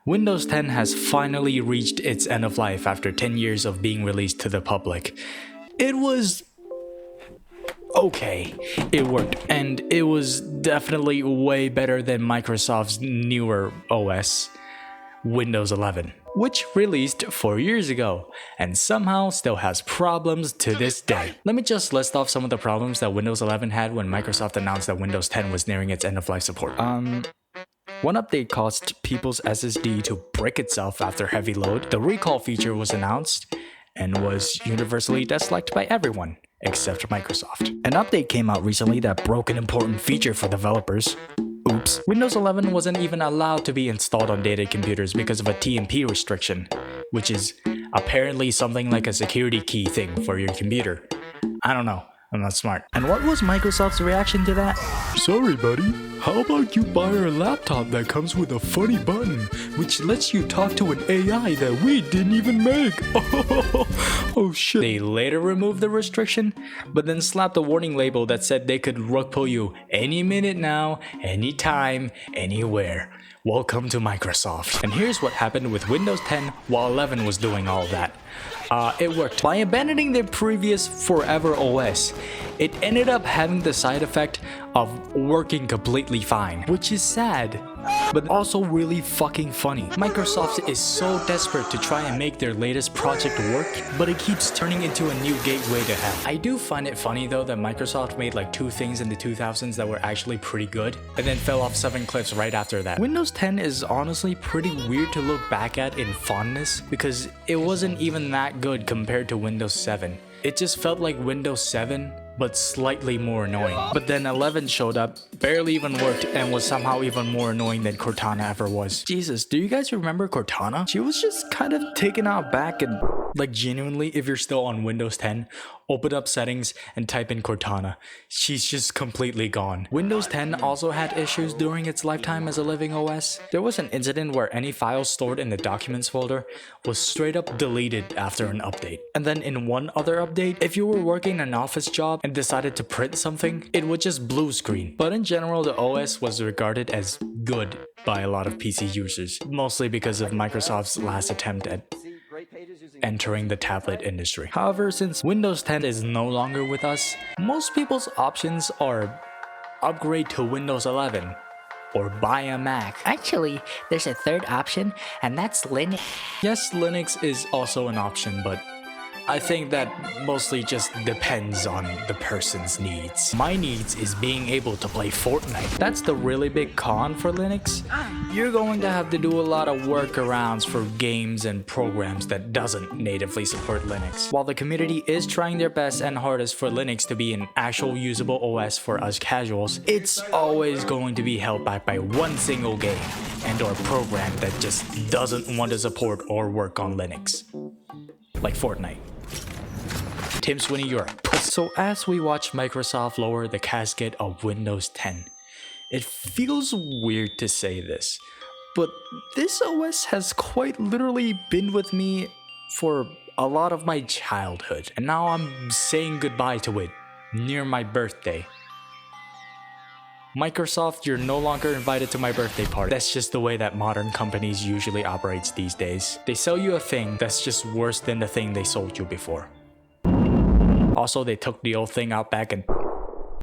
Windows 10 has finally reached its end of life after 10 years of being released to the public. It was okay, it worked, and it was definitely way better than Microsoft's newer OS, Windows 11, which released 4 years ago, and somehow still has problems to this day. Let me just list off some of the problems that Windows 11 had when Microsoft announced that Windows 10 was nearing its end-of-life support. One update caused people's SSD to brick itself after heavy load. The recall feature was announced and was universally disliked by everyone except Microsoft. An update came out recently that broke an important feature for developers. Oops. Windows 11 wasn't even allowed to be installed on dated computers because of a TMP restriction, which is apparently something like a security key thing for your computer. I don't know. I'm not smart. And what was Microsoft's reaction to that? Sorry, buddy. How about you buy our laptop that comes with a funny button, which lets you talk to an AI that we didn't even make? Oh shit. They later removed the restriction, but then slapped a warning label that said they could rug pull you any minute now, anytime, anywhere. Welcome to Microsoft. And here's what happened with Windows 10 while 11 was doing all that. It worked. By abandoning their previous Forever OS, it ended up having the side effect of working completely fine, which is sad, but also really fucking funny. Microsoft is so desperate to try and make their latest project work, but it keeps turning into a new gateway to hell. I do find it funny though that Microsoft made like 2 things in the 2000s that were actually pretty good, and then fell off 7 cliffs right after that. Windows 10 is honestly pretty weird to look back at in fondness, because it wasn't even that good compared to Windows 7. It just felt like Windows 7, but slightly more annoying. But then 11 showed up, barely even worked, and was somehow even more annoying than Cortana ever was. Jesus, do you guys remember Cortana? She was just kind of taken out back, and like genuinely, if you're still on Windows 10, open up settings and type in Cortana. She's just completely gone. Windows 10 also had issues during its lifetime as a living OS. There was an incident where any files stored in the documents folder was straight up deleted after an update. And then in one other update, if you were working an office job and decided to print something, it would just blue screen. But in general, the OS was regarded as good by a lot of PC users, mostly because of Microsoft's last attempt at entering the tablet industry. However, since Windows 10 is no longer with us, most people's options are upgrade to Windows 11 or buy a Mac. Actually, there's a third option, and that's Linux. Yes, Linux is also an option, but I think that mostly just depends on the person's needs. My needs is being able to play Fortnite. That's the really big con for Linux. You're going to have to do a lot of workarounds for games and programs that doesn't natively support Linux. While the community is trying their best and hardest for Linux to be an actual usable OS for us casuals, it's always going to be held back by one single game and or program that just doesn't want to support or work on Linux. Like Fortnite. Tim Sweeney, you're a puss. So as we watch Microsoft lower the casket of Windows 10, it feels weird to say this, but this OS has quite literally been with me for a lot of my childhood, and now I'm saying goodbye to it near my birthday. Microsoft, you're no longer invited to my birthday party. That's just the way that modern companies usually operate these days. They sell you a thing that's just worse than the thing they sold you before. Also, they took the old thing out back and